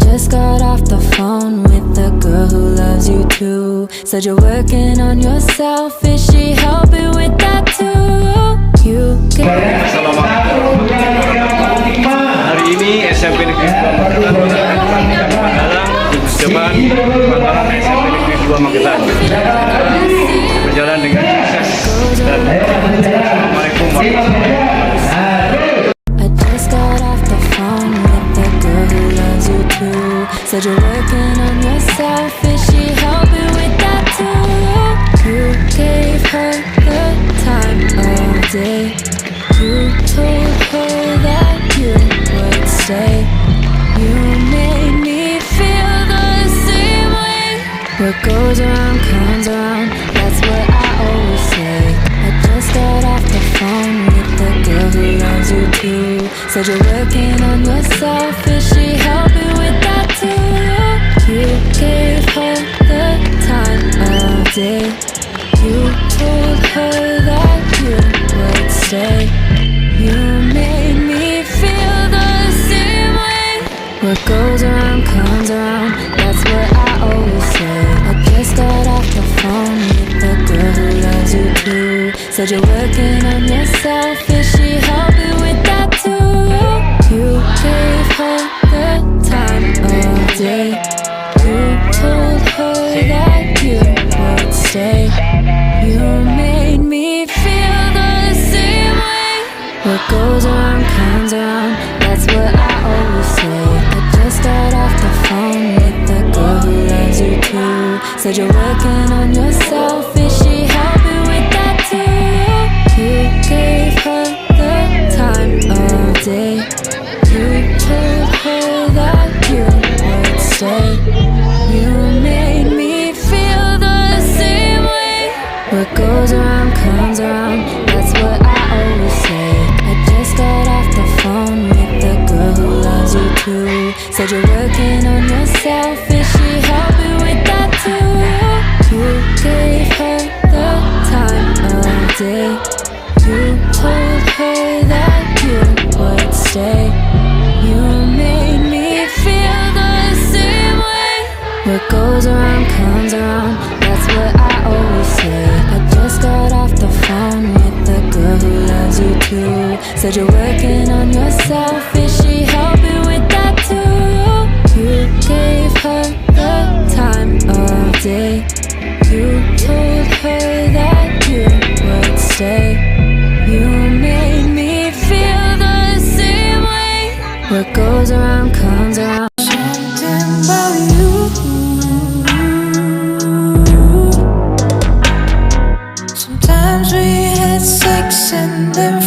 just got off the phone with the girl who loves you too. Said you're working on yourself, is she helping with that too? You can... Assalamualaikum warahmatullahi wabarakatuh. Hari ini SMP Negeri 2 Magetan dalam uji coba Pandawa SMP Negeri 2 Magetan berjalan dengan sukses dan Assalamualaikum warahmatullahi wabarakatuh. Said you're working on yourself, is she helping with that too? You gave her the time of day. You told her that you would stay. You made me feel the same way. What goes around comes around, that's what I always say. I just got off the phone with the girl who loves you too. Said you're working on yourself, is she helping with that too? You gave her the time of day. You told her that you would stay. You made me feel the same way. What goes around comes around, that's what I always say. I just got off the phone with the girl who loves you too. Said you're working on yourself, is she helping with that too? You gave her the time of day. You told her that you would stay. You made me feel the same way. What goes around comes around, that's what I always say. I just got off the phone with the girl who loves you too. Said you're working on yourself, is she helping with that too? You gave her the time of day. You told her that you would stay. You made me feel the same way. What goes around comes around, that's what I always say. I just got off the phone with the girl who loves you too. Said you're working on yourself, is she helping with that too? You gave her the time of day. You told her that you would stay. You made me feel the same way. What goes around comes around, that's what I always say. I just got off the phone with the girl who loves you too. Said you're working on yourself, is she helping with that too? You gave her the time of day. You told her that you would stay. You made me feel the same way. What goes around comes around. Something about you. Sometimes we had sex and then